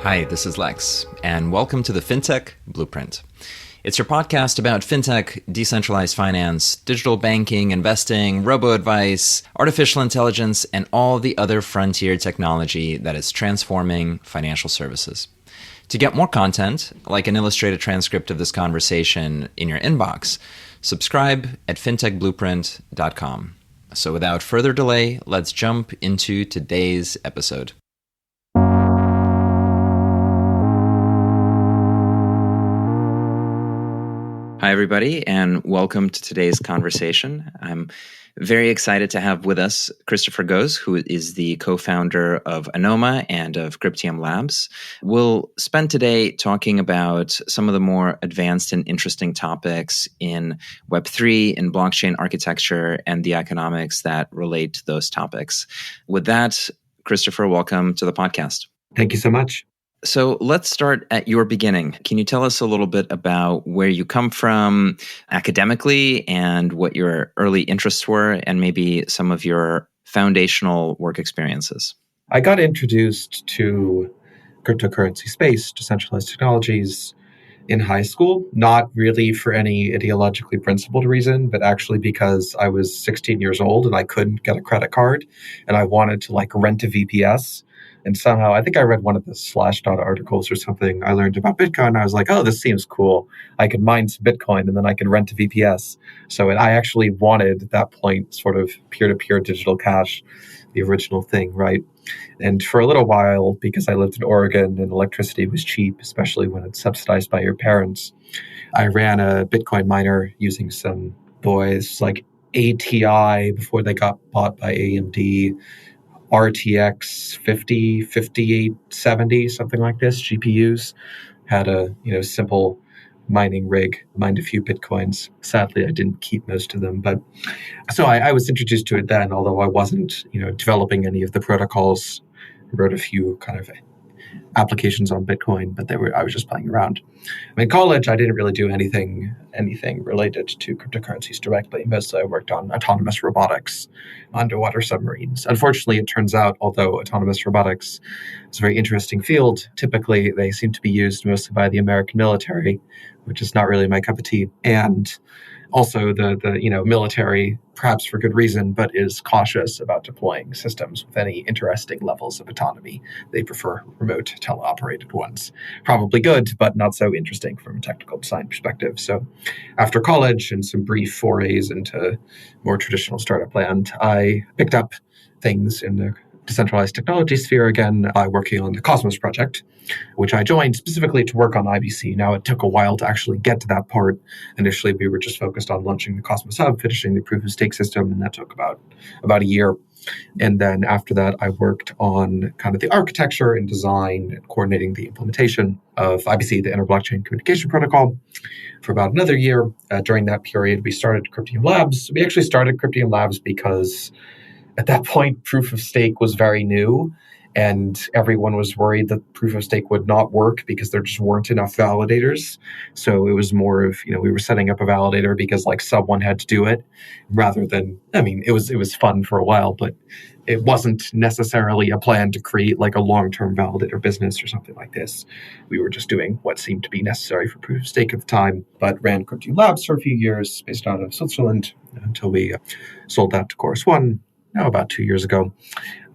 Hi, this is Lex, and welcome to the Fintech Blueprint. It's your podcast about fintech, decentralized finance, digital banking, investing, robo-advice, artificial intelligence, and all the other frontier technology that is transforming financial services. To get more content, like an illustrated transcript of this conversation in your inbox, subscribe at fintechblueprint.com. So without further delay, let's jump into today's episode. Hi, everybody, and welcome to today's conversation. I'm very excited to have with us Christopher Goes, who is the co-founder of Anoma and of Cryptium Labs. We'll spend today talking about some of the more advanced and interesting topics in Web3, in blockchain architecture, and the economics that relate to those topics. With that, Christopher, welcome to the podcast. Thank you so much. So let's start at your beginning. Can you tell us a little bit about where you come from academically and what your early interests were and maybe some of your foundational work experiences? I got introduced to cryptocurrency space, decentralized technologies in high school, not really for any ideologically principled reason, but actually because I was 16 years old and I couldn't get a credit card and I wanted to rent a VPS. And somehow, I think I read one of the Slashdot articles or something. I learned about Bitcoin. And I was like, oh, this seems cool. I could mine some Bitcoin and then I could rent a VPS. So I actually wanted at that point sort of peer-to-peer digital cash, the original thing, right? And for a little while, because I lived in Oregon and electricity was cheap, especially when it's subsidized by your parents, I ran a Bitcoin miner using some boys like ATI before they got bought by AMD. RTX 50, 5870, something like this, GPUs. Had a simple mining rig, mined a few Bitcoins. Sadly, I didn't keep most of them. But so I was introduced to it then, although I wasn't developing any of the protocols. I wrote a few kind of applications on Bitcoin, but I was just playing around. In college, I didn't really do anything related to cryptocurrencies directly. Mostly I worked on autonomous robotics, underwater submarines. Unfortunately, it turns out, although autonomous robotics is a very interesting field, typically they seem to be used mostly by the American military, which is not really my cup of tea. And also the military, perhaps for good reason, but is cautious about deploying systems with any interesting levels of autonomy. They prefer remote teleoperated ones. Probably good, but not so interesting from a technical design perspective. So after college and some brief forays into more traditional startup land, I picked up things in the decentralized technology sphere again by working on the Cosmos project, which I joined specifically to work on IBC. Now, it took a while to actually get to that part. Initially, we were just focused on launching the Cosmos Hub, finishing the proof of stake system, and that took about a year. And then after that, I worked on kind of the architecture and design and coordinating the implementation of IBC, the Inter-Blockchain Communication Protocol, for about another year. During that period, we started Cryptium Labs. We actually started Cryptium Labs because at that point, proof of stake was very new, and everyone was worried that proof of stake would not work because there just weren't enough validators. So it was more of, we were setting up a validator because someone had to do it rather than, it was fun for a while, but it wasn't necessarily a plan to create a long-term validator business or something like this. We were just doing what seemed to be necessary for proof of stake at the time, but ran Cryptium Labs for a few years based out of Switzerland until we sold that to Chorus One about 2 years ago.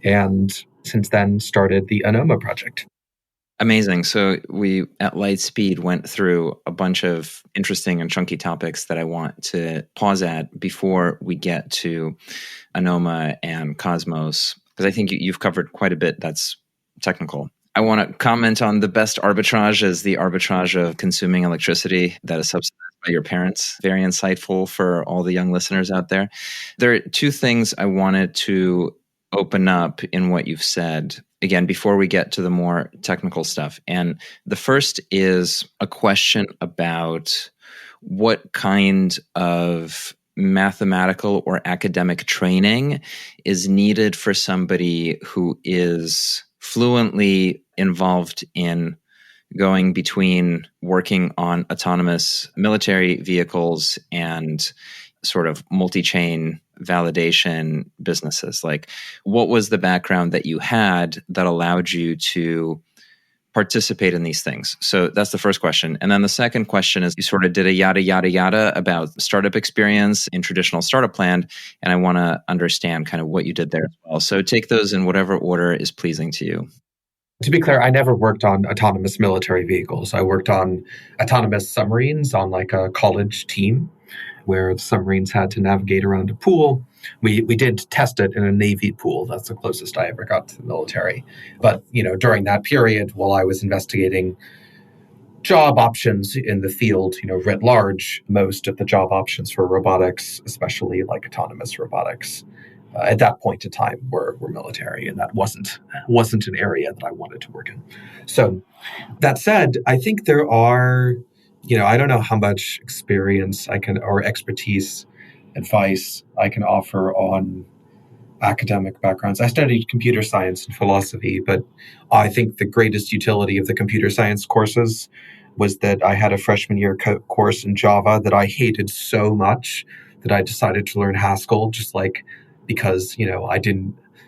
And since then started the Anoma project. Amazing. So we, at light speed, went through a bunch of interesting and chunky topics that I want to pause at before we get to Anoma and Cosmos, because I think you've covered quite a bit that's technical. I want to comment on the best arbitrage as the arbitrage of consuming electricity that is subsidized by your parents. Very insightful for all the young listeners out there. There are two things I wanted to open up in what you've said, again, before we get to the more technical stuff. And the first is a question about what kind of mathematical or academic training is needed for somebody who is fluently involved in going between working on autonomous military vehicles and sort of multi-chain validation businesses. Like, what was the background that you had that allowed you to participate in these things? So that's the first question. And then the second question is, you sort of did a yada, yada, yada about startup experience in traditional startup land. And I want to understand kind of what you did there as well. So take those in whatever order is pleasing to you. To be clear, I never worked on autonomous military vehicles. I worked on autonomous submarines on like a college team where the submarines had to navigate around a pool. We did test it in a Navy pool. That's the closest I ever got to the military. But, during that period, while I was investigating job options in the field, writ large, most of the job options for robotics, especially like autonomous robotics, at that point in time were military, and that wasn't an area that I wanted to work in. So that said, I think there are, I don't know how much experience or expertise, advice I can offer on academic backgrounds. I studied computer science and philosophy, but I think the greatest utility of the computer science courses was that I had a freshman year course in Java that I hated so much that I decided to learn Haskell, just like because,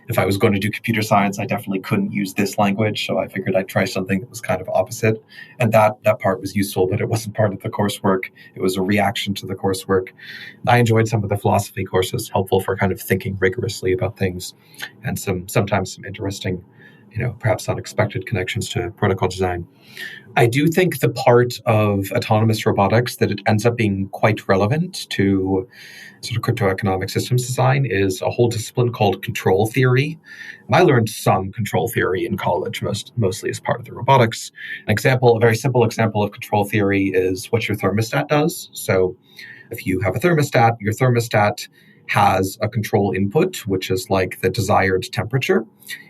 if I was going to do computer science, I definitely couldn't use this language. So I figured I'd try something that was kind of opposite. And that part was useful, but it wasn't part of the coursework. It was a reaction to the coursework. I enjoyed some of the philosophy courses, helpful for kind of thinking rigorously about things, and sometimes some interesting, perhaps unexpected connections to protocol design. I do think the part of autonomous robotics that it ends up being quite relevant to sort of crypto-economic systems design is a whole discipline called control theory. I learned some control theory in college, mostly as part of the robotics. A very simple example of control theory is what your thermostat does. So if you have a thermostat, your thermostat has a control input, which is like the desired temperature,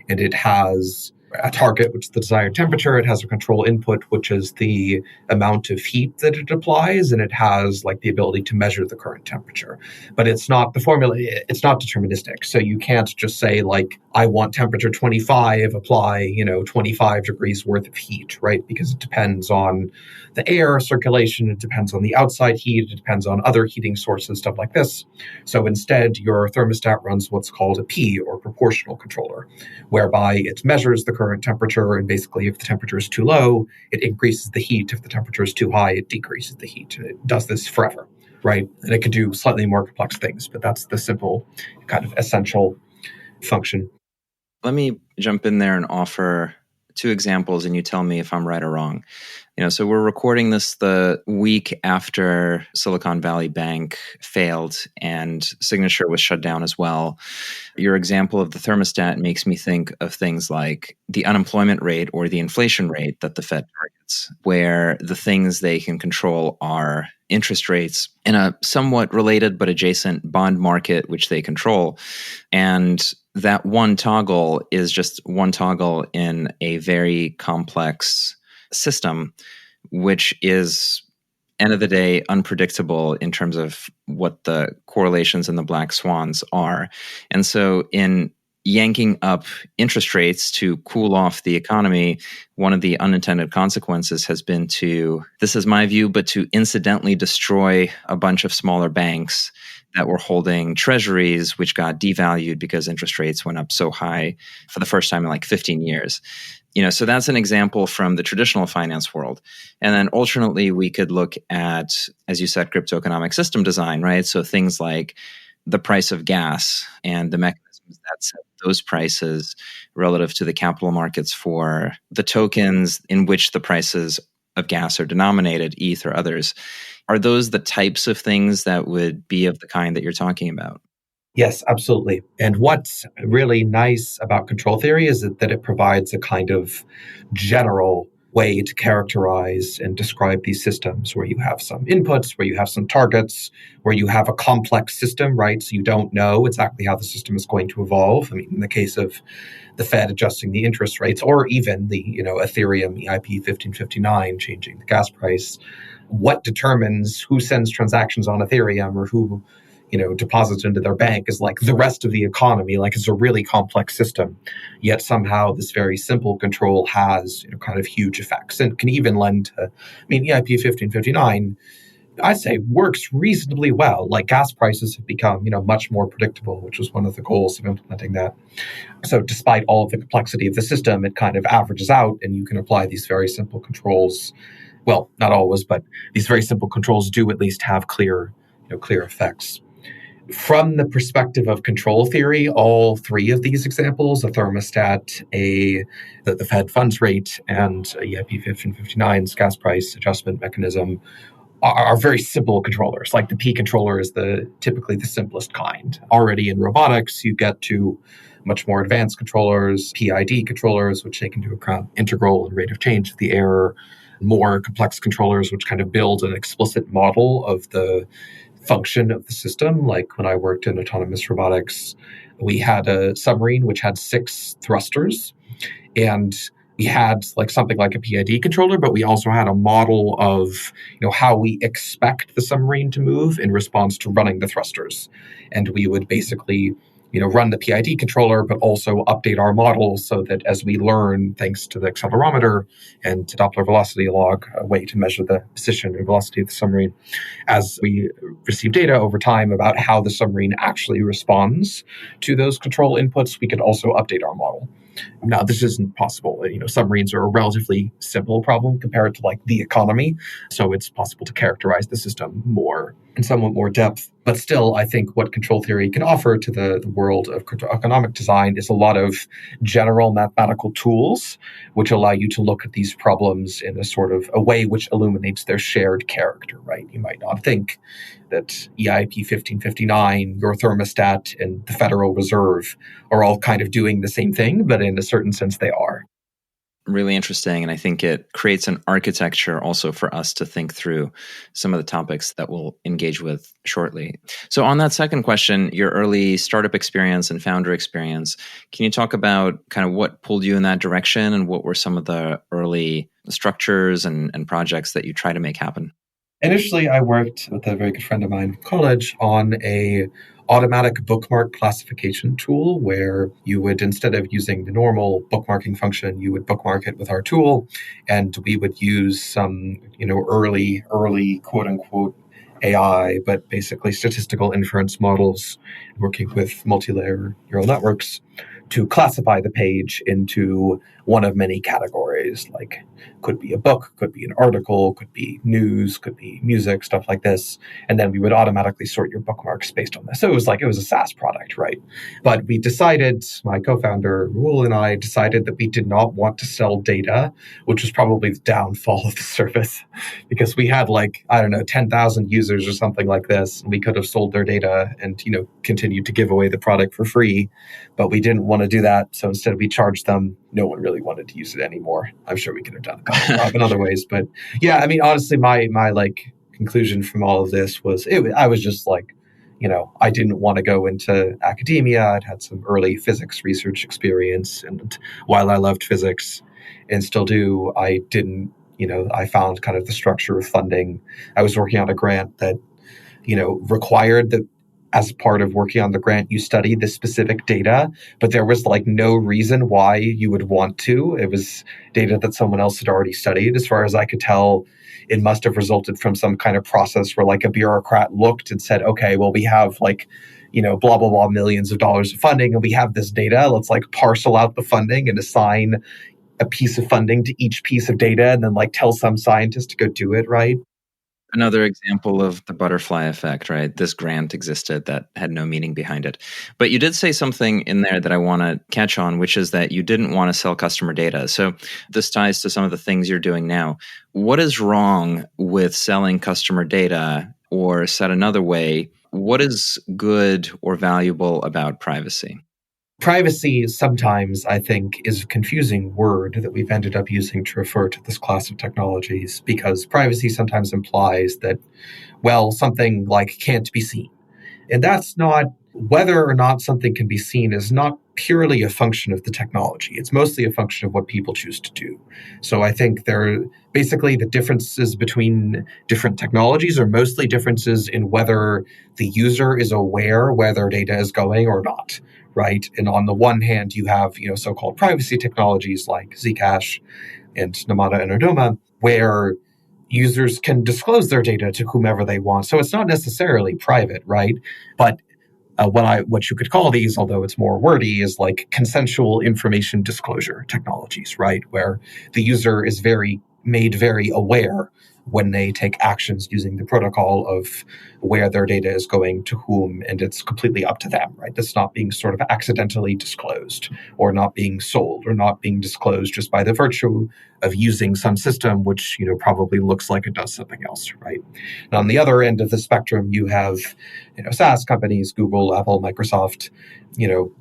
and it has a target, which is the desired temperature. It has a control input, which is the amount of heat that it applies, and it has like the ability to measure the current temperature. But it's not the formula, it's not deterministic. So you can't just say like, I want temperature 25, apply, 25 degrees worth of heat, right? Because it depends on the air circulation, it depends on the outside heat, it depends on other heating sources, stuff like this. So instead, your thermostat runs what's called a P, or proportional controller, whereby it measures the current temperature, and basically if the temperature is too low, it increases the heat. If the temperature is too high, it decreases the heat. And it does this forever, right? And it can do slightly more complex things, but that's the simple kind of essential function. Let me jump in there and offer two examples, and you tell me if I'm right or wrong. So we're recording this the week after Silicon Valley Bank failed and Signature was shut down as well. Your example of the thermostat makes me think of things like the unemployment rate or the inflation rate that the Fed targets, where the things they can control are interest rates in a somewhat related but adjacent bond market, which they control. And that one toggle is just one toggle in a very complex system, which is, end of the day, unpredictable in terms of what the correlations and the black swans are. And so in yanking up interest rates to cool off the economy, one of the unintended consequences has been this is my view, but to incidentally destroy a bunch of smaller banks that were holding treasuries, which got devalued because interest rates went up so high for the first time in like 15 years. So that's an example from the traditional finance world. And then alternately, we could look at, as you said, crypto-economic system design, right? So things like the price of gas and the mechanisms that set those prices relative to the capital markets for the tokens in which the prices of gas are denominated, ETH or others. Are those the types of things that would be of the kind that you're talking about? Yes, absolutely. And what's really nice about control theory is that it provides a kind of general way to characterize and describe these systems where you have some inputs, where you have some targets, where you have a complex system, right? So you don't know exactly how the system is going to evolve. I mean, in the case of the Fed adjusting the interest rates, or even the Ethereum EIP 1559 changing the gas price, what determines who sends transactions on Ethereum or who deposits into their bank is like the rest of the economy. Like, it's a really complex system. Yet somehow this very simple control has kind of huge effects and can even lend to, EIP 1559 I say works reasonably well. Like gas prices have become, much more predictable, which was one of the goals of implementing that. So despite all of the complexity of the system, it kind of averages out and you can apply these very simple controls. Well, not always, but these very simple controls do at least have clear effects. From the perspective of control theory, all three of these examples, a thermostat, the Fed funds rate, and EIP 1559's gas price adjustment mechanism, are very simple controllers. Like the P controller is typically the simplest kind. Already in robotics, you get to much more advanced controllers, PID controllers, which take into account integral and rate of change of the error, more complex controllers, which kind of build an explicit model of the function of the system. Like when I worked in autonomous robotics, we had a submarine which had 6 thrusters, and we had like something like a PID controller, but we also had a model of how we expect the submarine to move in response to running the thrusters. And we would basically run the PID controller, but also update our model so that as we learn, thanks to the accelerometer and to Doppler velocity log, a way to measure the position and velocity of the submarine, as we receive data over time about how the submarine actually responds to those control inputs, we could also update our model. Now, this isn't possible. Submarines are a relatively simple problem compared to like the economy. So it's possible to characterize the system more in somewhat more depth. But still, I think what control theory can offer to the world of cryptoeconomic design is a lot of general mathematical tools, which allow you to look at these problems in a sort of a way which illuminates their shared character, right? You might not think that EIP 1559, your thermostat, and the Federal Reserve are all kind of doing the same thing, but in a certain sense they are. Really interesting. And I think it creates an architecture also for us to think through some of the topics that we'll engage with shortly. So on that second question, your early startup experience and founder experience, can you talk about kind of what pulled you in that direction and what were some of the early structures and projects that you try to make happen? Initially, I worked with a very good friend of mine from college on a automatic bookmark classification tool where you would, instead of using the normal bookmarking function, you would bookmark it with our tool, and we would use some, early quote unquote AI, but basically statistical inference models working with multi-layer neural networks to classify the page into one of many categories, like could be a book, could be an article, could be news, could be music, stuff like this. And then we would automatically sort your bookmarks based on this. So it was a SaaS product, right? But we decided, my co-founder, Rahul, and I decided that we did not want to sell data, which was probably the downfall of the service, because we had 10,000 users or something like this. And we could have sold their data and, continued to give away the product for free, but we didn't want to do that. So instead we charged them. No one really wanted to use it anymore. I'm sure we could have done it in other ways, but yeah, I mean, honestly, my conclusion from all of this was I was just I didn't want to go into academia. I'd had some early physics research experience, and while I loved physics and still do, I didn't. I found kind of the structure of funding. I was working on a grant that required that as part of working on the grant, you study this specific data, but there was no reason why you would want to. It was data that someone else had already studied. As far as I could tell, it must have resulted from some kind of process where a bureaucrat looked and said, okay, well, we have blah, blah, blah, millions of dollars of funding, and we have this data. Let's parcel out the funding and assign a piece of funding to each piece of data and then tell some scientist to go do it, right? Another example of the butterfly effect, right? This grant existed that had no meaning behind it. But you did say something in there that I want to catch on, which is that you didn't want to sell customer data. So this ties to some of the things you're doing now. What is wrong with selling customer data? Or said another way, what is good or valuable about privacy? Privacy sometimes, I think, is a confusing word that we've ended up using to refer to this class of technologies, because privacy sometimes implies that, something can't be seen. And that's not, whether or not something can be seen is not purely a function of the technology. It's mostly a function of what people choose to do. So I think basically the differences between different technologies are mostly differences in whether the user is aware where their data is going or not, right? And on the one hand, you have, so-called privacy technologies like Zcash and Namada and Anoma, where users can disclose their data to whomever they want. So it's not necessarily private, right? But what you could call these, although it's more wordy, is like consensual information disclosure technologies, right? Where the user is made very aware when they take actions using the protocol of where their data is going to whom, and it's completely up to them, right? That's not being sort of accidentally disclosed or not being sold or not being disclosed just by the virtue of using some system which, probably looks like it does something else, right? And on the other end of the spectrum, you have, SaaS companies, Google, Apple, Microsoft,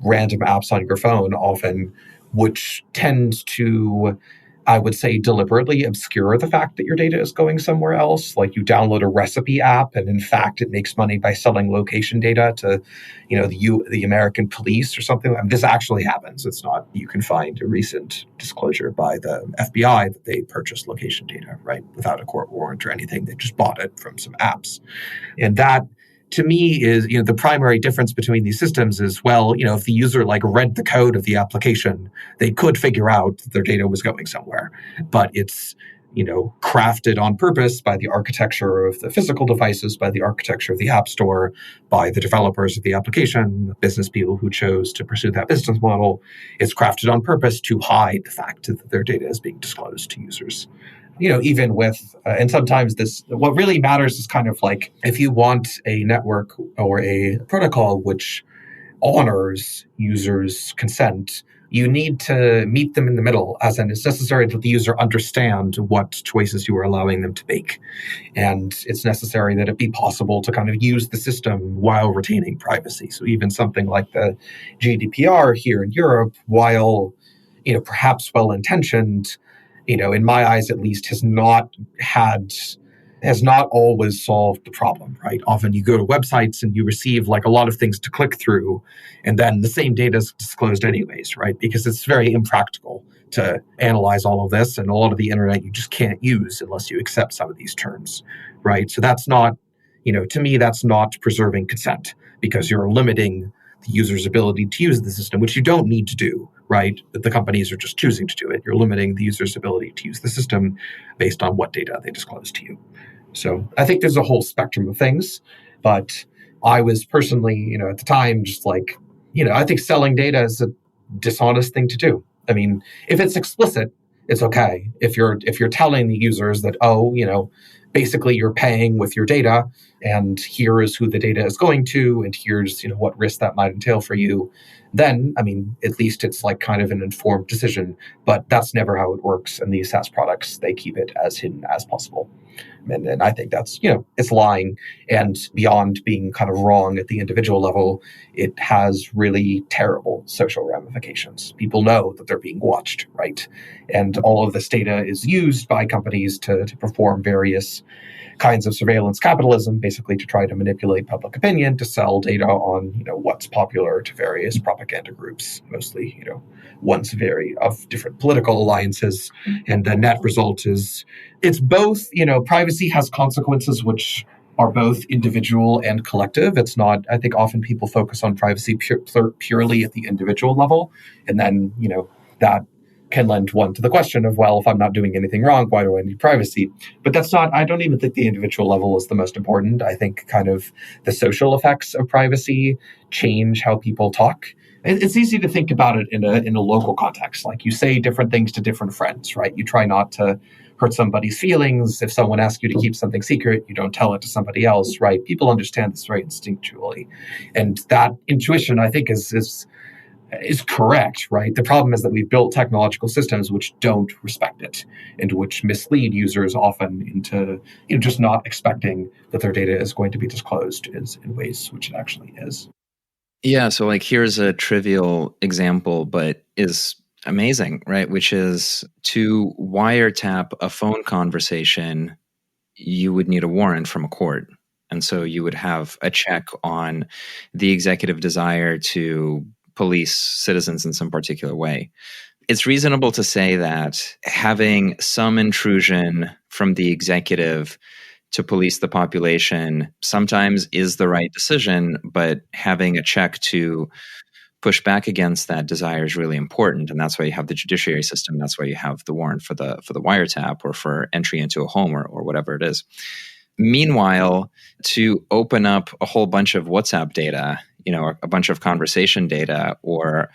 random apps on your phone often, which tend to, I would say, deliberately obscure the fact that your data is going somewhere else. Like you download a recipe app, and in fact, it makes money by selling location data to, the American police or something. I mean, this actually happens. It's not. You can find a recent disclosure by the FBI that they purchased location data, right, without a court warrant or anything. They just bought it from some apps, and that, to me, is the primary difference between these systems is, well, if the user read the code of the application, they could figure out that their data was going somewhere. But it's crafted on purpose by the architecture of the physical devices, by the architecture of the app store, by the developers of the application, the business people who chose to pursue that business model. It's crafted on purpose to hide the fact that their data is being disclosed to users. Even with, and sometimes what really matters is kind of like if you want a network or a protocol which honors users' consent, you need to meet them in the middle, as in it's necessary that the user understand what choices you are allowing them to make. And it's necessary that it be possible to kind of use the system while retaining privacy. So even something like the GDPR here in Europe, while perhaps well-intentioned, in my eyes at least, has not always solved the problem, right? Often you go to websites and you receive a lot of things to click through, and then the same data is disclosed anyways, right? Because it's very impractical to analyze all of this, and a lot of the internet you just can't use unless you accept some of these terms, right? So that's not, to me, that's not preserving consent, because you're limiting the user's ability to use the system, which you don't need to do, right? But the companies are just choosing to do it. You're limiting the user's ability to use the system based on what data they disclose to you. So I think there's a whole spectrum of things, but I was personally, at the time, just I think selling data is a dishonest thing to do. I mean, if it's explicit, it's okay. If you're telling the users that, basically you're paying with your data, and here is who the data is going to, and here's, what risk that might entail for you, then, I mean, at least it's kind of an informed decision, but that's never how it works. And these SaaS products, they keep it as hidden as possible. And I think that's, it's lying, and beyond being kind of wrong at the individual level, it has really terrible social ramifications. People know that they're being watched, right? And all of this data is used by companies to perform various kinds of surveillance capitalism, basically to try to manipulate public opinion, to sell data on, what's popular to various propaganda groups, mostly, ones of different political alliances. And the net result is it's both, privacy has consequences which are both individual and collective. It's not, I think often people focus on privacy purely at the individual level. And then, that can lend one to the question of, well, if I'm not doing anything wrong, why do I need privacy? But that's not, I don't even think the individual level is the most important. I think kind of the social effects of privacy change how people talk. It's easy to think about it in a local context. Like you say different things to different friends, right? You try not to hurt somebody's feelings. If someone asks you to keep something secret, you don't tell it to somebody else, right? People understand this very instinctually. And that intuition, I think, is correct, right? The problem is that we've built technological systems which don't respect it, and which mislead users often into just not expecting that their data is going to be disclosed in ways which it actually is. Yeah, so here's a trivial example, but is amazing, right? Which is to wiretap a phone conversation, you would need a warrant from a court. And so you would have a check on the executive desire to police citizens in some particular way. It's reasonable to say that having some intrusion from the executive to police the population sometimes is the right decision, but having a check to push back against that desire is really important, and that's why you have the judiciary system. That's why you have the warrant for the wiretap or for entry into a home or whatever it is. Meanwhile, to open up a whole bunch of WhatsApp data, a bunch of conversation data, or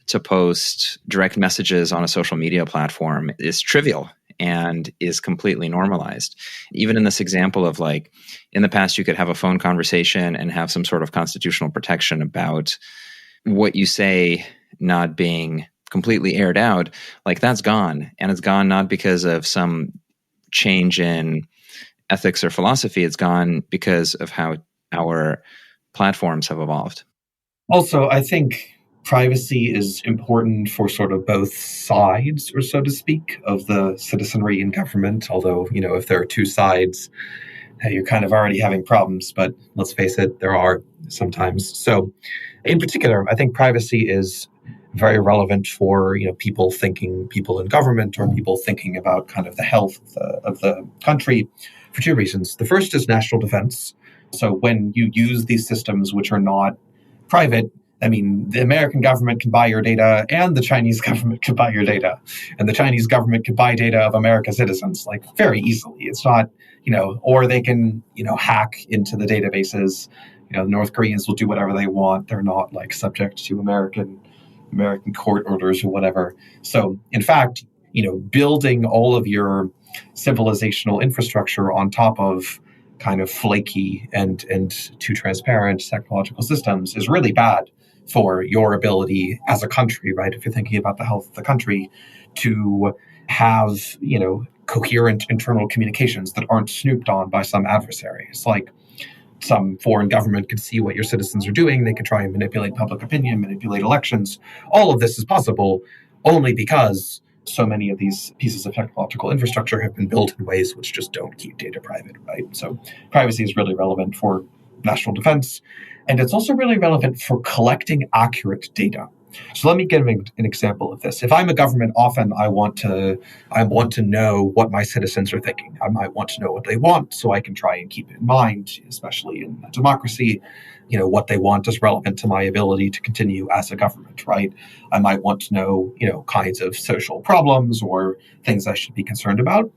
to post direct messages on a social media platform is trivial and is completely normalized. Even in this example of like, in the past, you could have a phone conversation and have some sort of constitutional protection about what you say not being completely aired out. Like, that's gone. And it's gone not because of some change in ethics or philosophy. It's gone because of how our platforms have evolved. Also, I think privacy is important for sort of both sides, or so to speak, of the citizenry and government. Although, if there are two sides, you're kind of already having problems. But let's face it, there are sometimes. So in particular, I think privacy is very relevant for people in government, or people thinking about kind of the health of the country, for two reasons. The first is national defense. So when you use these systems which are not private, I mean, the American government can buy your data, and the Chinese government can buy your data, and the Chinese government can buy data of American citizens, like, very easily. It's not, or they can, hack into the databases. North Koreans will do whatever they want. They're not like subject to American court orders or whatever. So in fact, building all of your civilizational infrastructure on top of kind of flaky and too transparent technological systems is really bad for your ability as a country, right? If you're thinking about the health of the country, to have, coherent internal communications that aren't snooped on by some adversary. It's like some foreign government could see what your citizens are doing. They could try and manipulate public opinion, manipulate elections. All of this is possible only because so many of these pieces of technological infrastructure have been built in ways which just don't keep data private, right? So privacy is really relevant for national defense, and it's also really relevant for collecting accurate data. So let me give an example of this. If I'm a government, often I want to know what my citizens are thinking. I might want to know what they want, so I can try and keep it in mind, especially in a democracy. What they want is relevant to my ability to continue as a government, right? I might want to know, kinds of social problems or things I should be concerned about.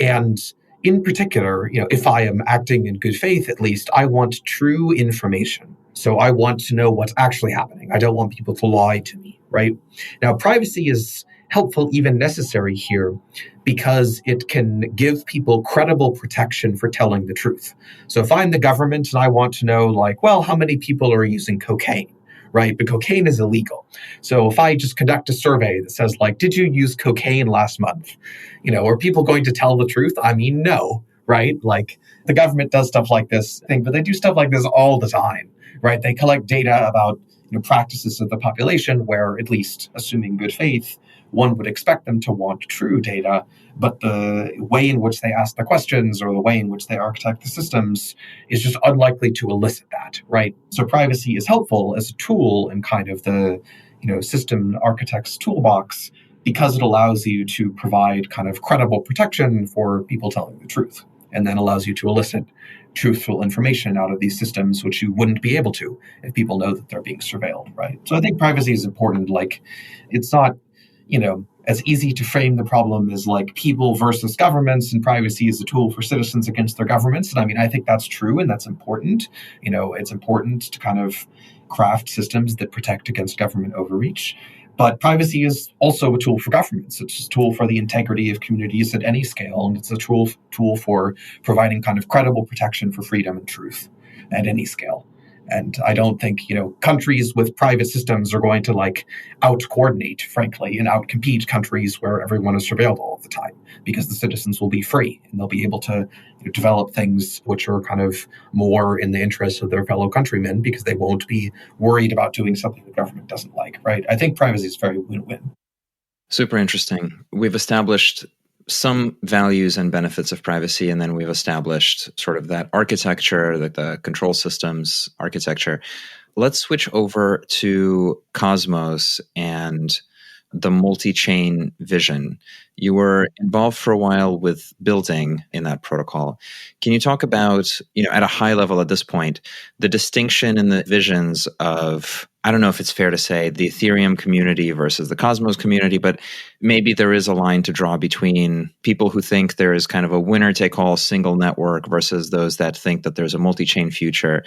And in particular, if I am acting in good faith, at least, I want true information. So I want to know what's actually happening. I don't want people to lie to me, right? Now, privacy is helpful, even necessary here, because it can give people credible protection for telling the truth. So if I'm the government and I want to know, like, well, how many people are using cocaine, right? But cocaine is illegal. So if I just conduct a survey that says, like, did you use cocaine last month? Are people going to tell the truth? I mean, no, right? Like, the government does stuff like this thing, but they do stuff like this all the time, right? They collect data about practices of the population where, at least assuming good faith, one would expect them to want true data, but the way in which they ask the questions or the way in which they architect the systems is just unlikely to elicit that, right? So privacy is helpful as a tool in kind of the system architect's toolbox, because it allows you to provide kind of credible protection for people telling the truth, and then allows you to elicit truthful information out of these systems, which you wouldn't be able to if people know that they're being surveilled, right? So I think privacy is important. Like, it's not, as easy to frame the problem as like people versus governments, and privacy is a tool for citizens against their governments. And I mean, I think that's true, and that's important. It's important to kind of craft systems that protect against government overreach. But privacy is also a tool for governments. It's a tool for the integrity of communities at any scale. And it's a tool for providing kind of credible protection for freedom and truth at any scale. And I don't think, countries with private systems are going to like out-coordinate, frankly, and out-compete countries where everyone is surveilled all the time, because the citizens will be free and they'll be able to develop things which are kind of more in the interest of their fellow countrymen, because they won't be worried about doing something the government doesn't like, right? I think privacy is very win-win. Super interesting. We've established some values and benefits of privacy, and then we've established sort of that architecture, the control systems architecture. Let's switch over to Cosmos and the multi-chain vision. You were involved for a while with building in that protocol. Can you talk about, at a high level at this point, the distinction in the visions of I don't know if it's fair to say the Ethereum community versus the Cosmos community, but maybe there is a line to draw between people who think there is kind of a winner-take-all single network versus those that think that there's a multi-chain future.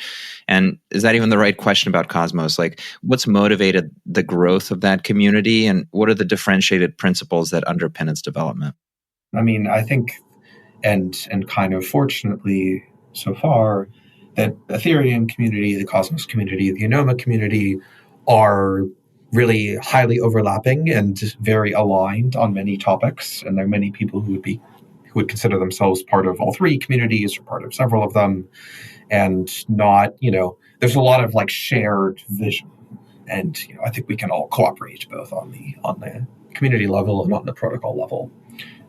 And is that even the right question about Cosmos? Like, what's motivated the growth of that community, and what are the differentiated principles that underpin its development? I mean, I think, and kind of fortunately so far, that the Ethereum community, the Cosmos community, the Anoma community are really highly overlapping and very aligned on many topics. And there are many people who would consider themselves part of all three communities or part of several of them, and not, there's a lot of like shared vision. And I think we can all cooperate both on the community level and on the protocol level.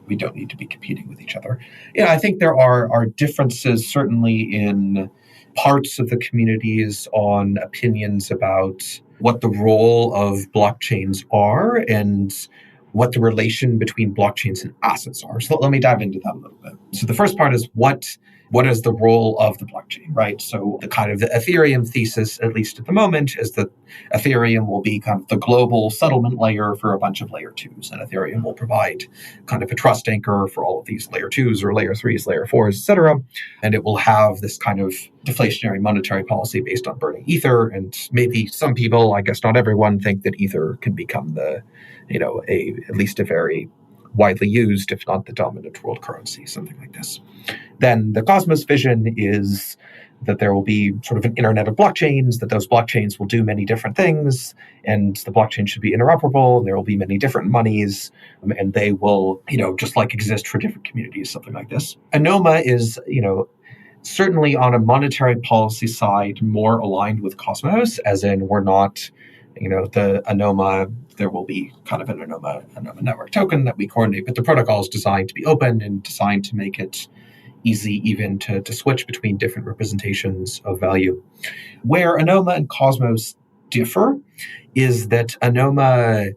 We don't need to be competing with each other. I think there are differences certainly in parts of the communities on opinions about what the role of blockchains are and what the relation between blockchains and assets are. So let me dive into that a little bit. So the first part is what is the role of the blockchain, right? So the kind of the Ethereum thesis, at least at the moment, is that Ethereum will be kind of the global settlement layer for a bunch of layer twos, and Ethereum will provide kind of a trust anchor for all of these layer twos or layer threes, layer fours, et cetera. And it will have this kind of deflationary monetary policy based on burning ether. And maybe some people, I guess not everyone, think that ether can become at least a very widely used, if not the dominant world currency, something like this. Then the Cosmos vision is that there will be sort of an internet of blockchains, that those blockchains will do many different things, and the blockchain should be interoperable, and there will be many different monies, and they will, just like exist for different communities, something like this. Anoma is, certainly on a monetary policy side, more aligned with Cosmos, as in we're not, the Anoma, there will be kind of an Anoma network token that we coordinate, but the protocol is designed to be open and designed to make it easy even to switch between different representations of value. Where Anoma and Cosmos differ is that Anoma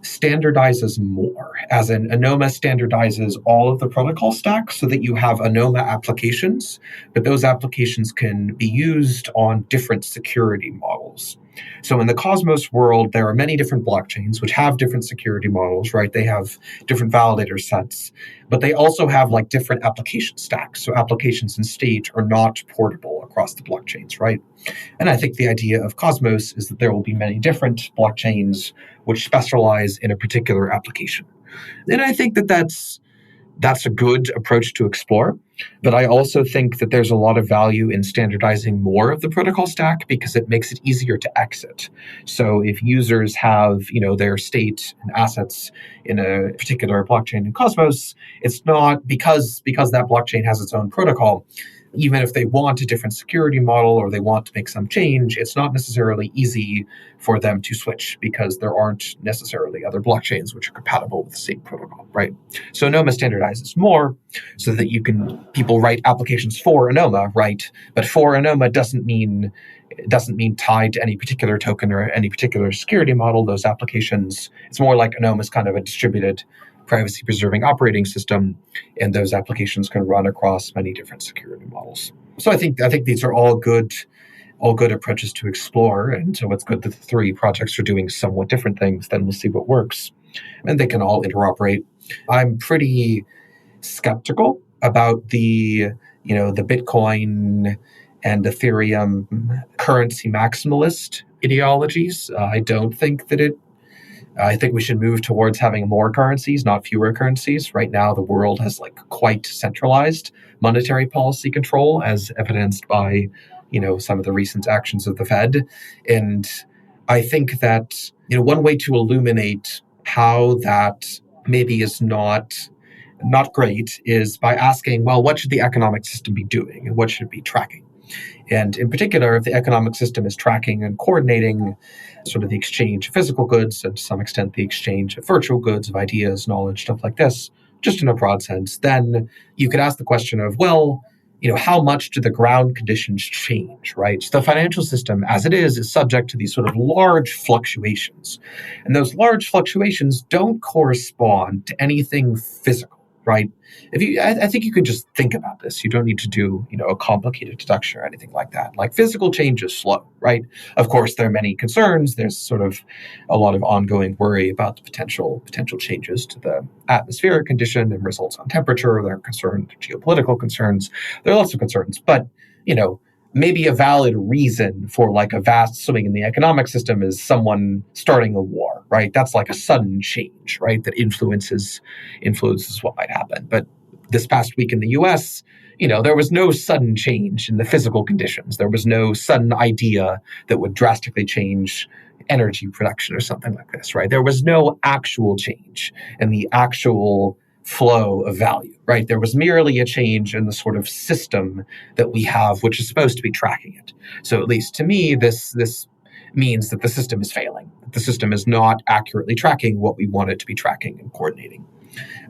standardizes more, as in Anoma standardizes all of the protocol stack so that you have Anoma applications, but those applications can be used on different security models. So in the Cosmos world, there are many different blockchains which have different security models, right? They have different validator sets, but they also have like different application stacks. So applications in state are not portable across the blockchains, right? And I think the idea of Cosmos is that there will be many different blockchains which specialize in a particular application. And I think that that's a good approach to explore. But I also think that there's a lot of value in standardizing more of the protocol stack because it makes it easier to exit. So if users have, their state and assets in a particular blockchain in Cosmos, it's not because that blockchain has its own protocol. Even if they want a different security model or they want to make some change, it's not necessarily easy for them to switch because there aren't necessarily other blockchains which are compatible with the same protocol, right? So Anoma standardizes more so that people write applications for Anoma, right? But for Anoma doesn't mean tied to any particular token or any particular security model. Those applications, it's more like Anoma is kind of a distributed privacy-preserving operating system, and those applications can run across many different security models. So I think these are all good approaches to explore, and so it's good that the three projects are doing somewhat different things. Then we'll see what works, and they can all interoperate. I'm pretty skeptical about the Bitcoin and Ethereum currency maximalist ideologies. I think we should move towards having more currencies, not fewer currencies. Right now, the world has quite centralized monetary policy control, as evidenced by, some of the recent actions of the Fed. And I think that, one way to illuminate how that maybe is not great is by asking, well, what should the economic system be doing and what should it be tracking? And in particular, if the economic system is tracking and coordinating sort of the exchange of physical goods and to some extent the exchange of virtual goods, of ideas, knowledge, stuff like this, just in a broad sense, then you could ask the question of, well, how much do the ground conditions change, right? So the financial system, as it is subject to these sort of large fluctuations. And those large fluctuations don't correspond to anything physical. right? I think you can just think about this. You don't need to do, a complicated deduction or anything like that. Like physical change is slow, right? Of course, there are many concerns. There's sort of a lot of ongoing worry about the potential changes to the atmospheric condition and results on temperature. There are geopolitical concerns. There are lots of concerns, but maybe a valid reason for like a vast swing in the economic system is someone starting a war, right? That's like a sudden change, right? That influences what might happen. But this past week in the US, there was no sudden change in the physical conditions. There was no sudden idea that would drastically change energy production or something like this, right? There was no actual change in the actual flow of value, right? There was merely a change in the sort of system that we have, which is supposed to be tracking it. So at least to me, this means that the system is failing. The system is not accurately tracking what we want it to be tracking and coordinating.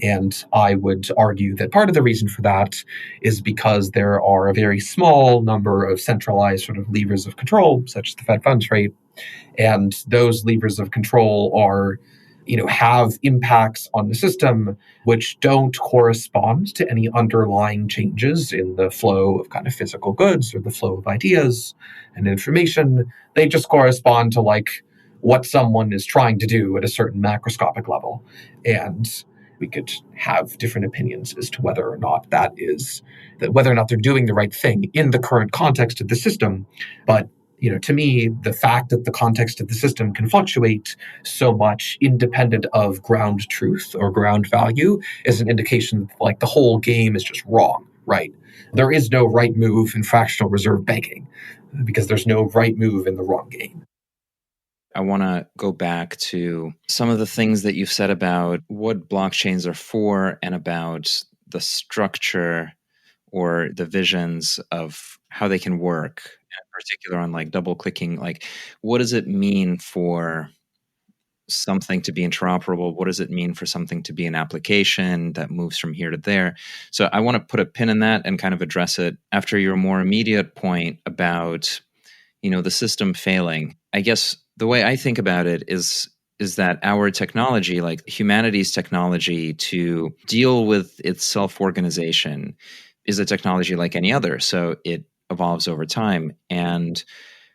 And I would argue that part of the reason for that is because there are a very small number of centralized sort of levers of control, such as the Fed funds rate. And those levers of control are have impacts on the system which don't correspond to any underlying changes in the flow of kind of physical goods or the flow of ideas and information. They just correspond to like what someone is trying to do at a certain macroscopic level. And we could have different opinions as to whether or not whether or not they're doing the right thing in the current context of the system. But to me, the fact that the context of the system can fluctuate so much independent of ground truth or ground value is an indication that like the whole game is just wrong, right? There is no right move in fractional reserve banking because there's no right move in the wrong game. I want to go back to some of the things that you've said about what blockchains are for and about the structure or the visions of how they can work, and in particular on like double clicking, like what does it mean for something to be interoperable? What does it mean for something to be an application that moves from here to there? So I want to put a pin in that and kind of address it after your more immediate point about, the system failing. I guess the way I think about it is that our technology, like humanity's technology to deal with its self-organization, is a technology like any other. So it evolves over time. And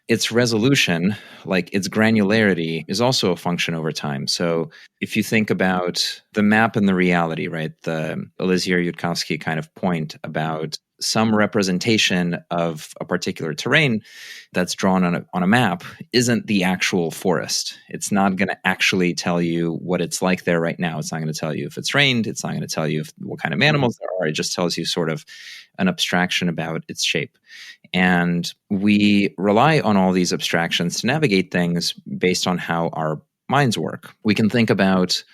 its resolution, like its granularity, is also a function over time. So if you think about the map and the reality, right, the Eliezer Yudkowsky kind of point about some representation of a particular terrain that's drawn on a map isn't the actual forest. It's not going to actually tell you what it's like there right now. It's not going to tell you if it's rained. It's not going to tell you what kind of animals there are. It just tells you sort of an abstraction about its shape. And we rely on all these abstractions to navigate things based on how our minds work. We can think about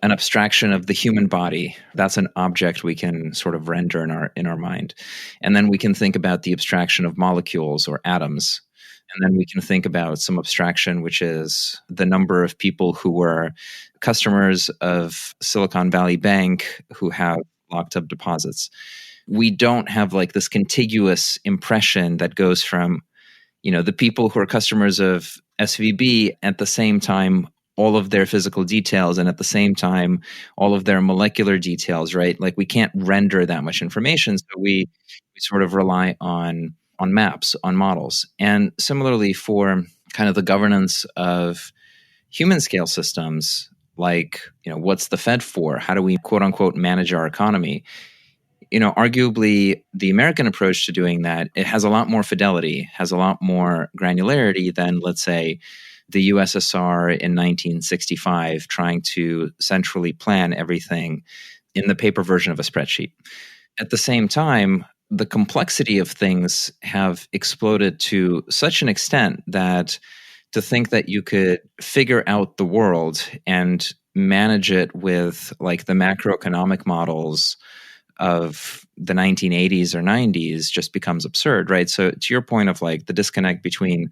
an abstraction of the human body. That's an object we can sort of render in our mind. And then we can think about the abstraction of molecules or atoms. And then we can think about some abstraction, which is the number of people who were customers of Silicon Valley Bank who have locked up deposits. We don't have like this contiguous impression that goes from, the people who are customers of SVB at the same time, all of their physical details, and at the same time, all of their molecular details, right? Like we can't render that much information. So we sort of rely on maps, on models. And similarly for kind of the governance of human scale systems, like, what's the Fed for? How do we quote unquote manage our economy? Arguably the American approach to doing that, it has a lot more fidelity, has a lot more granularity than, let's say, the USSR in 1965 trying to centrally plan everything in the paper version of a spreadsheet. At the same time, the complexity of things have exploded to such an extent that to think that you could figure out the world and manage it with like the macroeconomic models of the 1980s or 90s just becomes absurd, right? So to your point of like the disconnect between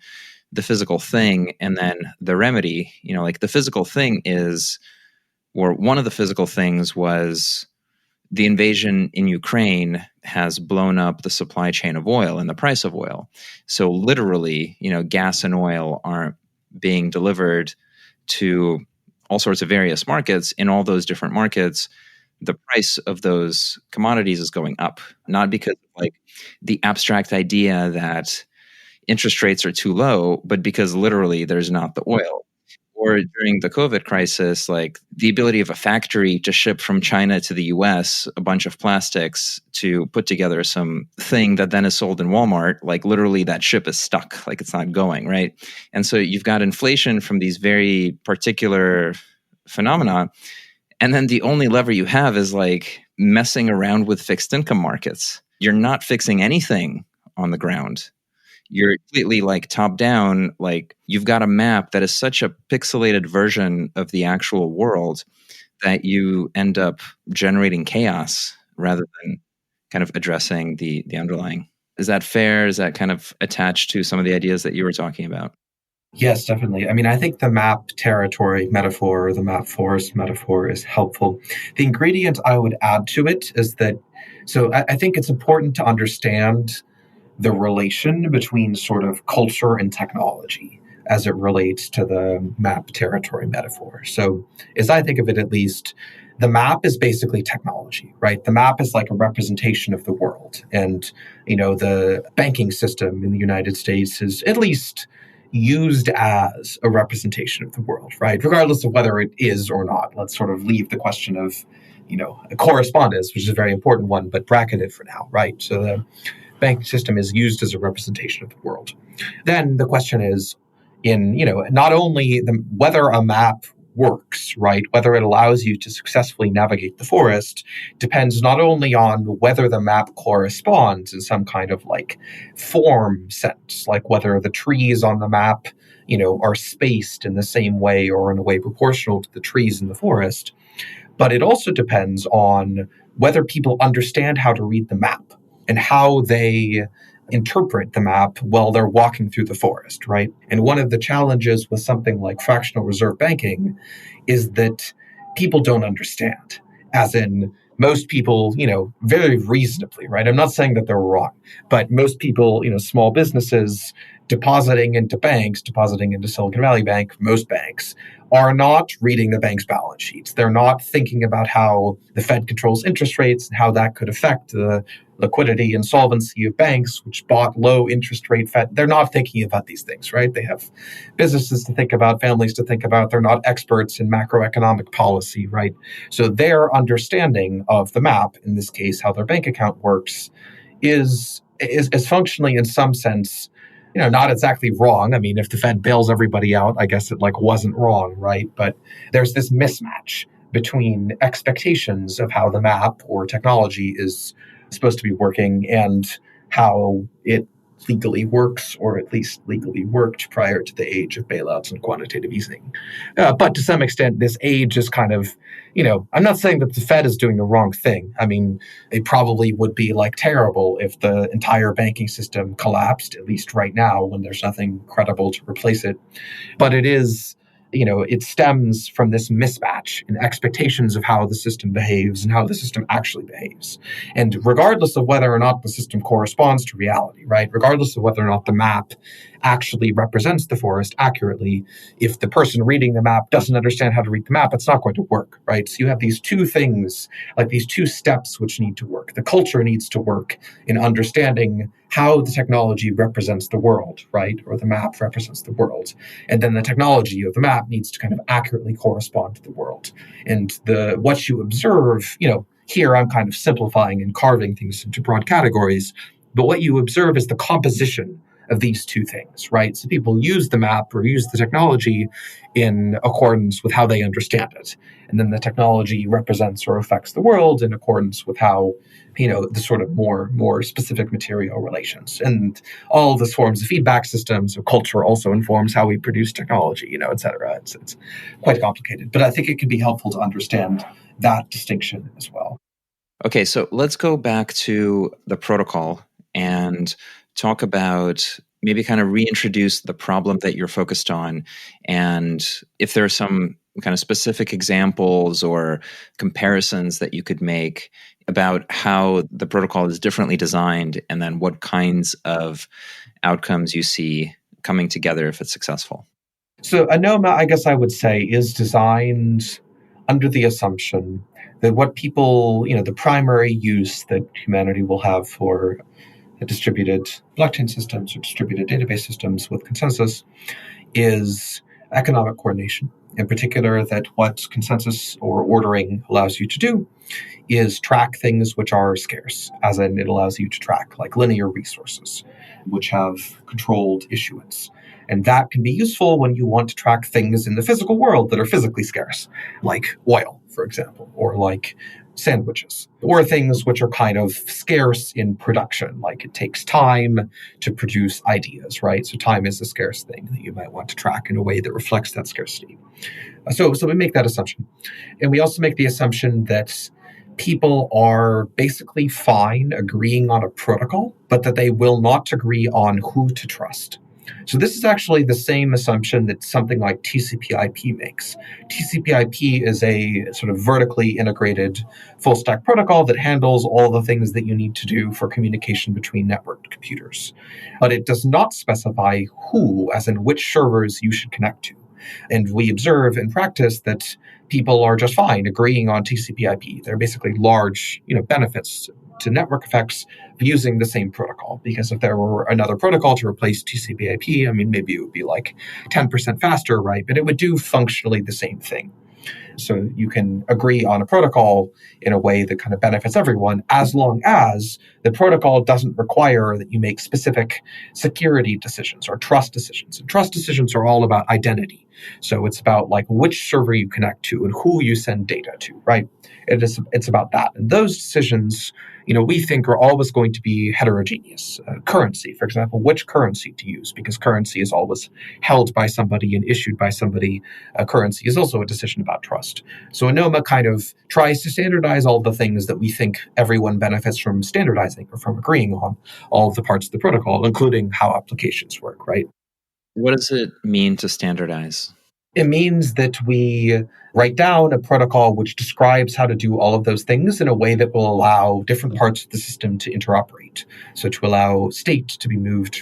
the physical thing and then the remedy, like the physical thing is, or one of the physical things was the invasion in Ukraine has blown up the supply chain of oil and the price of oil. So literally, gas and oil aren't being delivered to all sorts of various markets. In all those different markets, the price of those commodities is going up, not because of like the abstract idea that interest rates are too low, but because literally there's not the oil. Or during the COVID crisis, like the ability of a factory to ship from China to the US a bunch of plastics to put together some thing that then is sold in Walmart, like literally that ship is stuck, like it's not going, right? And so you've got inflation from these very particular phenomena. And then the only lever you have is like messing around with fixed income markets. You're not fixing anything on the ground. You're completely like top down, like you've got a map that is such a pixelated version of the actual world that you end up generating chaos rather than kind of addressing the underlying. Is that fair? Is that kind of attached to some of the ideas that you were talking about? Yes, definitely. I mean, I think the map territory metaphor or the map forest metaphor is helpful. The ingredient I would add to it is that, so I think it's important to understand the relation between sort of culture and technology as it relates to the map territory metaphor. So, as I think of it, at least, the map is basically technology, right? The map is like a representation of the world. And, the banking system in the United States is at least used as a representation of the world, right? Regardless of whether it is or not. Let's sort of leave the question of, correspondence, which is a very important one, but bracket it for now, right? So the banking system is used as a representation of the world. Then the question is not only whether a map works, right? Whether it allows you to successfully navigate the forest depends not only on whether the map corresponds in some kind of like form sense, like whether the trees on the map, are spaced in the same way or in a way proportional to the trees in the forest, but it also depends on whether people understand how to read the map and how they interpret the map while they're walking through the forest, right? And one of the challenges with something like fractional reserve banking is that people don't understand, as in most people, very reasonably, right? I'm not saying that they're wrong, but most people, small businesses depositing into banks, depositing into Silicon Valley Bank, most banks are not reading the bank's balance sheets. They're not thinking about how the Fed controls interest rates and how that could affect the liquidity and solvency of banks, which bought low interest rate Fed. They're not thinking about these things, right? They have businesses to think about, families to think about. They're not experts in macroeconomic policy, right? So their understanding of the map, in this case, how their bank account works, is functionally in some sense, not exactly wrong. I mean, if the Fed bails everybody out, I guess it wasn't wrong, right? But there's this mismatch between expectations of how the map or technology is supposed to be working and how it legally works, or at least legally worked prior to the age of bailouts and quantitative easing. But to some extent, this age is kind of, I'm not saying that the Fed is doing the wrong thing. I mean, it probably would be terrible if the entire banking system collapsed, at least right now when there's nothing credible to replace it. But it is, it stems from this mismatch in expectations of how the system behaves and how the system actually behaves. And regardless of whether or not the system corresponds to reality, right? Regardless of whether or not the map actually represents the forest accurately, if the person reading the map doesn't understand how to read the map, it's not going to work, right? So you have these two things, these two steps which need to work. The culture needs to work in understanding how the technology represents the world, right? Or the map represents the world. And then the technology of the map needs to kind of accurately correspond to the world. And what you observe, here I'm kind of simplifying and carving things into broad categories, but what you observe is the composition of these two things, right? So people use the map or use the technology in accordance with how they understand it. And then the technology represents or affects the world in accordance with how, the sort of more specific material relations. And all of this forms of feedback systems. So culture also informs how we produce technology, et cetera. It's quite complicated, but I think it can be helpful to understand that distinction as well. Okay, so let's go back to the protocol and talk about maybe kind of reintroduce the problem that you're focused on, and if there are some kind of specific examples or comparisons that you could make about how the protocol is differently designed, and then what kinds of outcomes you see coming together if it's successful. So Anoma, I guess I would say, is designed under the assumption that what people, the primary use that humanity will have for distributed blockchain systems or distributed database systems with consensus is economic coordination. In particular, that what consensus or ordering allows you to do is track things which are scarce, as in it allows you to track like linear resources, which have controlled issuance. And that can be useful when you want to track things in the physical world that are physically scarce, like oil, for example, or like sandwiches, or things which are kind of scarce in production, like it takes time to produce ideas, right? So time is a scarce thing that you might want to track in a way that reflects that scarcity. So we make that assumption. And we also make the assumption that people are basically fine agreeing on a protocol, but that they will not agree on who to trust. So this is actually the same assumption that something like TCP/IP makes. TCP/IP is a sort of vertically integrated full stack protocol that handles all the things that you need to do for communication between networked computers. But it does not specify who, as in which servers you should connect to. And we observe in practice that people are just fine agreeing on TCP/IP. There are basically large, benefits to network effects of using the same protocol. Because if there were another protocol to replace TCP/IP, maybe it would be like 10% faster, right? But it would do functionally the same thing. So you can agree on a protocol in a way that kind of benefits everyone, as long as the protocol doesn't require that you make specific security decisions or trust decisions. And trust decisions are all about identity. So it's about like which server you connect to and who you send data to, right? It's about that. And those decisions, we think are always going to be heterogeneous. Currency, for example, which currency to use, because currency is always held by somebody and issued by somebody. Currency is also a decision about trust. So Anoma kind of tries to standardize all the things that we think everyone benefits from standardizing or from agreeing on, all of the parts of the protocol, including how applications work, right? What does it mean to standardize? It means that we write down a protocol which describes how to do all of those things in a way that will allow different parts of the system to interoperate. So to allow state to be moved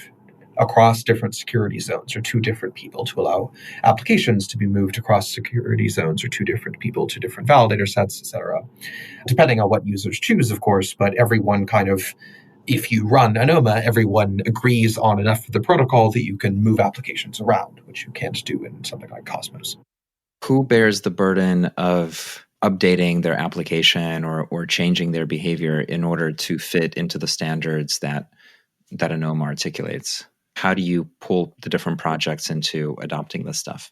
across different security zones or to different people, to allow applications to be moved across security zones or to different people, to different validator sets, etc. Depending on what users choose, of course, but everyone kind of, if you run Anoma, everyone agrees on enough of the protocol that you can move applications around, which you can't do in something like Cosmos. Who bears the burden of updating their application or changing their behavior in order to fit into the standards that Anoma articulates? How do you pull the different projects into adopting this stuff?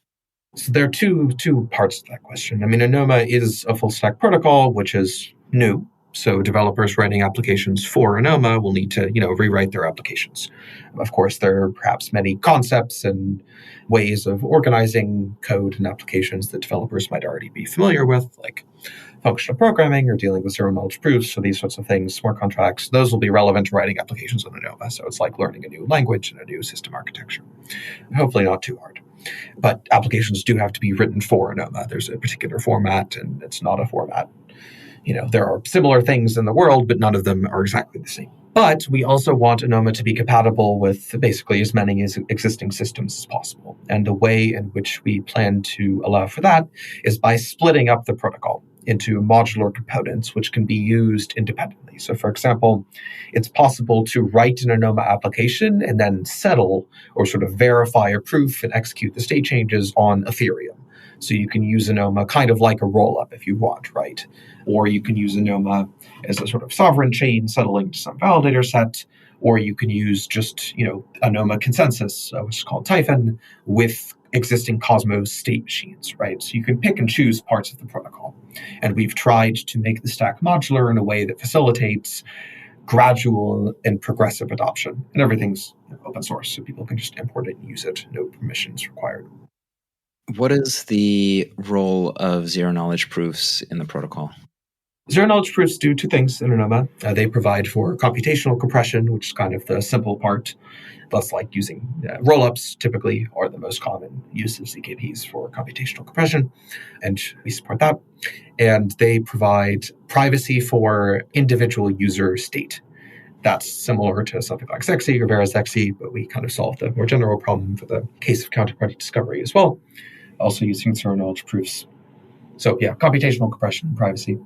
So there are two parts to that question. Anoma is a full stack protocol, which is new. So developers writing applications for Anoma will need to, rewrite their applications. Of course, there are perhaps many concepts and ways of organizing code and applications that developers might already be familiar with, like functional programming or dealing with zero-knowledge proofs or these sorts of things, smart contracts. Those will be relevant to writing applications on Anoma. So it's like learning a new language and a new system architecture. Hopefully not too hard. But applications do have to be written for Anoma. There's a particular format, and it's not a format. There are similar things in the world, but none of them are exactly the same. But we also want Anoma to be compatible with basically as many existing systems as possible. And the way in which we plan to allow for that is by splitting up the protocol into modular components, which can be used independently. So for example, it's possible to write an Anoma application and then settle or sort of verify a proof and execute the state changes on Ethereum. So you can use Anoma kind of like a rollup if you want, right? Or you can use Anoma as a sort of sovereign chain settling to some validator set, or you can use just, Anoma consensus, which is called Typhon, with existing Cosmos state machines, right? So you can pick and choose parts of the protocol. And we've tried to make the stack modular in a way that facilitates gradual and progressive adoption. And everything's open source, so people can just import it and use it, no permissions required. What is the role of zero-knowledge proofs in the protocol? Zero-knowledge proofs do two things in Anoma. They provide for computational compression, which is kind of the simple part. That's like using rollups typically are the most common use of ZKPs for computational compression, and we support that. And they provide privacy for individual user state. That's similar to something like Zexy or VeraZexy, but we kind of solve the more general problem for the case of counterparty discovery as well, also using zero-knowledge proofs. So yeah, computational compression and privacy.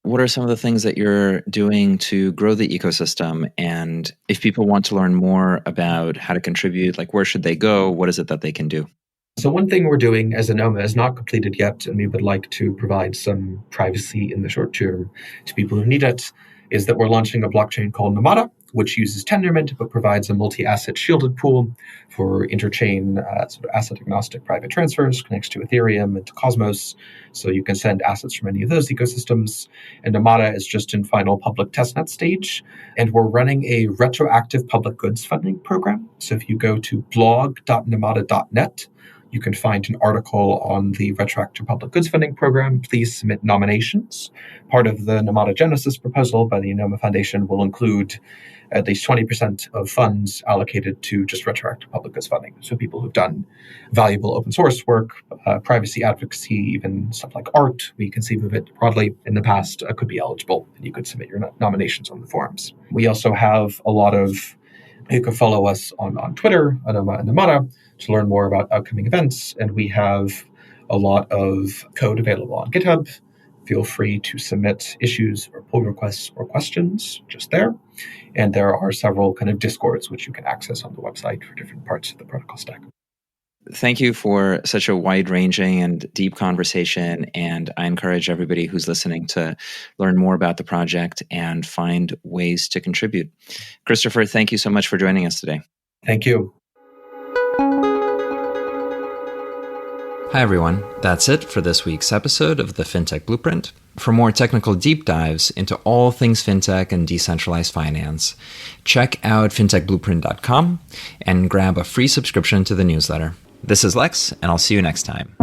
What are some of the things that you're doing to grow the ecosystem? And if people want to learn more about how to contribute, like where should they go? What is it that they can do? So one thing we're doing as Anoma is not completed yet, and we would like to provide some privacy in the short term to people who need it, is that we're launching a blockchain called Namada, which uses Tendermint but provides a multi-asset shielded pool for interchain sort of asset-agnostic private transfers, connects to Ethereum and to Cosmos, so you can send assets from any of those ecosystems. And Namada is just in final public testnet stage, and we're running a retroactive public goods funding program. So if you go to blog.namada.net, you can find an article on the retroactive public goods funding program. Please submit nominations. Part of the Namada Genesis proposal by the Anoma Foundation will include at least 20% of funds allocated to just retroactive public goods funding. So people who've done valuable open source work, privacy advocacy, even stuff like art, we conceive of it broadly in the past, could be eligible. And you could submit your nominations on the forums. We also have a lot of, you can follow us on Twitter, Anoma and Namada, to learn more about upcoming events. And we have a lot of code available on GitHub. Feel free to submit issues or pull requests or questions just there. And there are several kind of discords which you can access on the website for different parts of the protocol stack. Thank you for such a wide-ranging and deep conversation, and I encourage everybody who's listening to learn more about the project and find ways to contribute. Christopher, thank you so much for joining us today. Thank you. Hi, everyone. That's it for this week's episode of the Fintech Blueprint. For more technical deep dives into all things fintech and decentralized finance, check out fintechblueprint.com and grab a free subscription to the newsletter. This is Lex, and I'll see you next time.